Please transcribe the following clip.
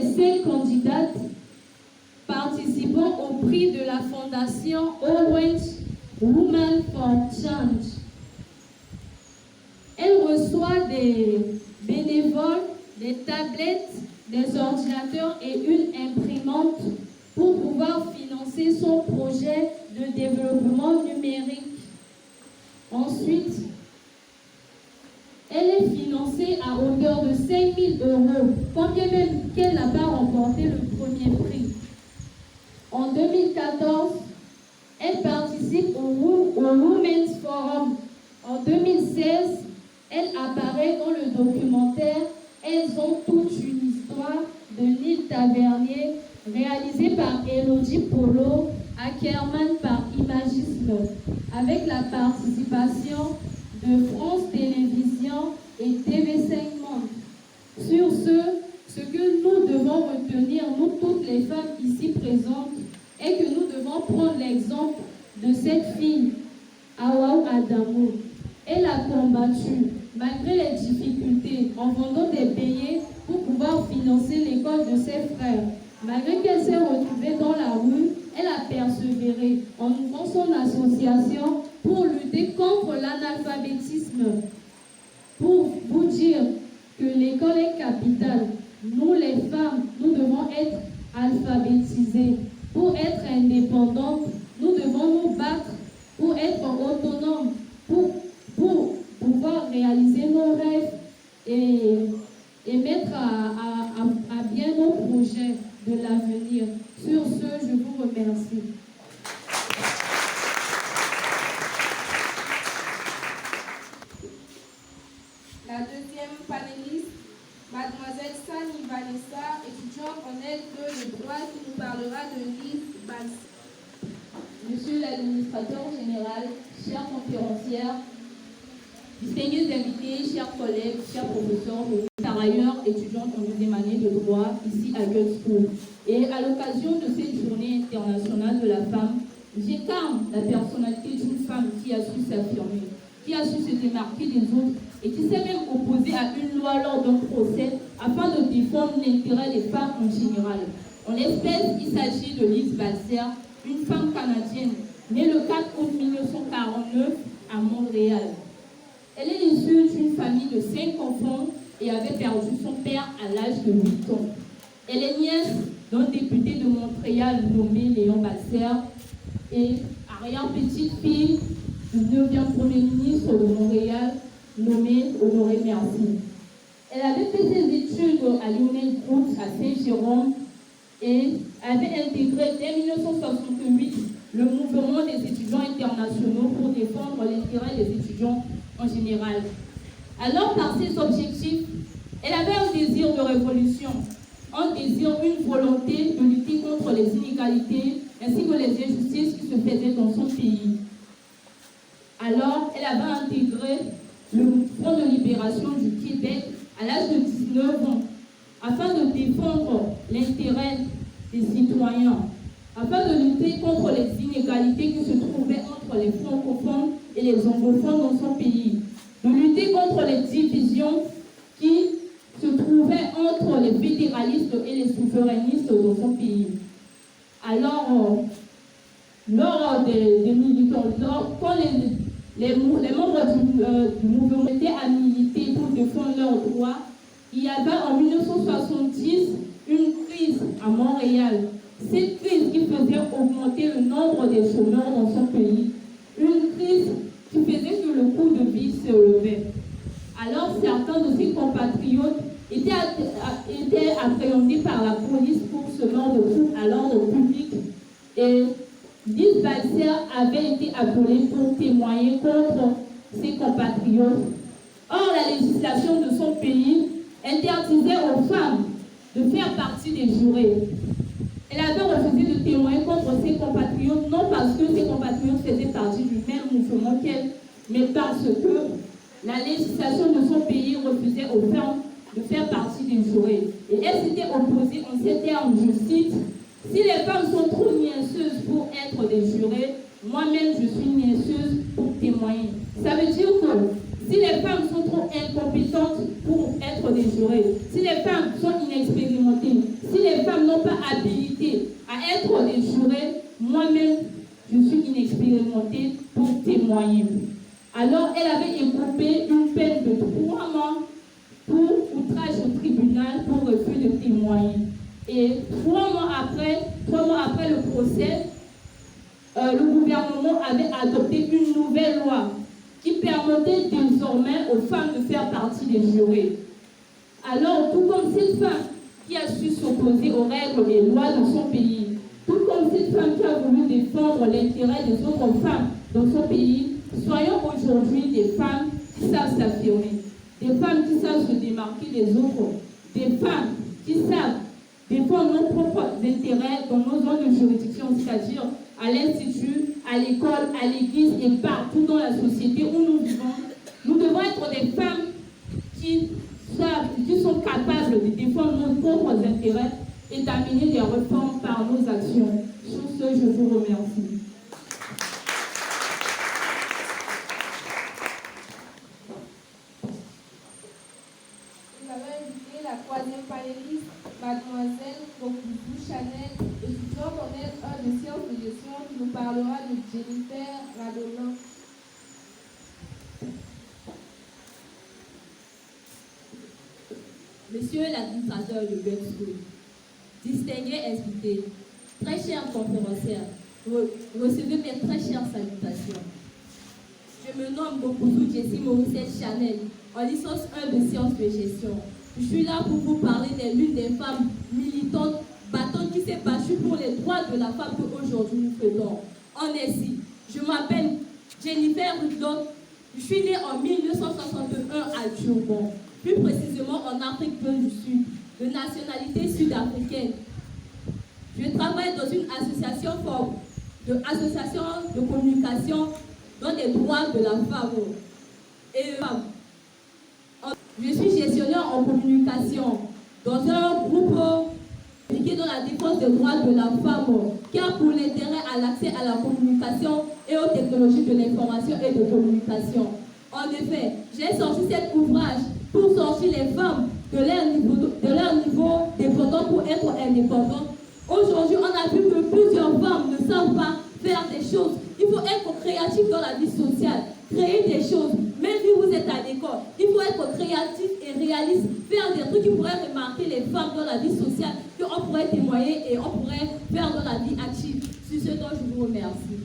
les 5 candidates participant au prix de la Fondation Orange Women for Change. Elle reçoit des bénévoles, des tablettes, des ordinateurs et une imprimante pour pouvoir financer son projet de développement numérique. Ensuite, elle est financée à hauteur de 5 000 €, quand bien même qu'elle n'a pas remporté le premier prix. En 2014, elle participe au Women's Forum. En 2016, elle apparaît dans le documentaire « Elles ont toute une histoire » de Nil Tavernier, réalisé par Elodie Polo, Ackerman par Imagisme, avec la participation de France Télévisions et TV5 Monde. Sur ce que nous devons retenir, nous toutes les femmes ici présentes, est que nous devons prendre l'exemple de cette fille, Awaou Adamo. Elle a combattu, malgré les difficultés, en vendant des billets pour pouvoir financer l'école de ses frères. Malgré qu'elle s'est retrouvée dans la rue, elle a persévéré en ouvrant son association pour lutter contre l'analphabétisme. Pour vous dire que l'école est capitale, nous les femmes, nous devons être alphabétisées. Pour être indépendantes, nous devons nous battre pour être autonomes, pour pouvoir réaliser nos rêves et mettre à bien nos projets de l'avenir. Sur ce, je vous remercie. La deuxième panéliste, Mademoiselle Sani Vanessa, étudiante en L2 de droit, qui nous parlera de Lise Bals. Monsieur l'administrateur général, chère conférencière, distingués invités, chers collègues, chers professeurs, je suis par ailleurs étudiante en deuxième année de droit ici à Girls School. Et à l'occasion de cette journée internationale de la femme, j'incarne la personnalité d'une femme qui a su s'affirmer, qui a su se démarquer des autres et qui s'est même opposée à une loi lors d'un procès afin de défendre l'intérêt des femmes en général. En l'espèce, il s'agit de Lise Balser, une femme canadienne, née le 4 août 1949 à Montréal. Elle est issue d'une famille de 5 enfants et avait perdu son père à l'âge de 8 ans. Elle est nièce d'un député de Montréal nommé Léon Balser et arrière-petite-fille du 9e Premier ministre de Montréal nommé Honoré Mercier. Elle avait fait ses études à Lionel Groot à Saint-Jérôme et avait intégré dès 1968 le mouvement des étudiants internationaux pour défendre l'intérêt des étudiants en général. Alors, par ses objectifs, elle avait un désir de révolution, un désir, une volonté de lutter contre les inégalités ainsi que les injustices qui se faisaient dans son pays. Alors, elle avait intégré le Front de libération du Québec à l'âge de 19 ans, afin de défendre l'intérêt des citoyens, afin de lutter contre les inégalités qui se trouvaient entre les francophones et les anglophones dans son pays, de lutter contre les divisions qui se trouvaient entre les fédéralistes et les souverainistes dans son pays. Alors, lors des militants, quand les membres du mouvement étaient à militer pour défendre leurs droits, il y avait en 1970 une crise à Montréal. Cette crise qui faisait augmenter le nombre des chômeurs dans son pays. Une crise qui faisait que le coût de vie se élevait. Alors certains de ses compatriotes étaient appréhendés par la police pour ce genre de troubles à l'ordre public. Et Lise Balser avait été appelée pour témoigner contre ses compatriotes. Or, la législation de son pays interdisait aux femmes de faire partie des jurés. Elle avait refusé de témoigner contre ses compatriotes, non parce que ses compatriotes faisaient partie du même mouvement qu'elle, mais parce que la législation de son pays refusait aux femmes de faire partie des jurés. Et elle s'était opposée en ces termes, je cite, « Si les femmes sont trop niaiseuses pour être des jurés, moi-même je suis niaiseuse pour témoigner. » Ça veut dire que si les femmes sont trop incompétentes pour être des jurés, si les femmes sont inexpérimentées, si sont pas habilités à être des jurés, moi-même, je suis inexpérimentée pour témoigner. Alors, elle avait écopé une peine de 3 mois pour outrage au tribunal pour refus de témoigner. Et 3 mois après le procès, le gouvernement avait adopté une nouvelle loi qui permettait désormais aux femmes de faire partie des jurés. Alors, tout comme cette femme qui a su s'opposer aux règles et lois de son pays, tout comme cette femme qui a voulu défendre l'intérêt des autres femmes dans son pays, soyons aujourd'hui des femmes qui savent s'affirmer, des femmes qui savent se démarquer des autres, des femmes qui savent défendre nos propres intérêts dans nos zones de juridiction, c'est-à-dire à l'institut, à l'école, à l'église et partout dans la société où nous vivons. Nous devons être des femmes qui sont capables de défendre nos propres intérêts et d'amener des réformes par nos actions. Sur ce, je vous remercie. Nous avons invité la 3e panéliste, Mademoiselle Bokouzou Chanel, étudiante en L1 de sciences de gestion, qui nous parlera de Jennifer Radona. Monsieur l'administrateur de Web School, distingués invités, très chers conférenciers, recevez mes très chères salutations. Je me nomme Bokouzou Jessie Morissette Chanel, en licence 1 de sciences de gestion. Je suis là pour vous parler de l'une des femmes militantes, battantes qui s'est battue pour les droits de la femme qu'aujourd'hui nous faisons. En Essie, je m'appelle Jennifer Rudlock, je suis née en 1961 à Durban, plus précisément en Afrique du Sud, de nationalité sud-africaine. Je travaille dans une association de communication dans les droits de la femme. Je suis gestionnaire en communication dans un groupe impliqué dans la défense des droits de la femme, qui a pour l'intérêt à l'accès à la communication et aux technologies de l'information et de communication. En effet, j'ai sorti cet ouvrage pour sortir les femmes de leur niveau dépendant pour être indépendantes. Aujourd'hui, on a vu que plusieurs femmes ne savent pas faire des choses. Il faut être créatif dans la vie sociale, créer des choses. Même si vous êtes à l'école, il faut être créatif et réaliste, faire des trucs qui pourraient remarquer les femmes dans la vie sociale, qu'on pourrait témoigner et on pourrait faire dans la vie active. Sur ce dont je vous remercie.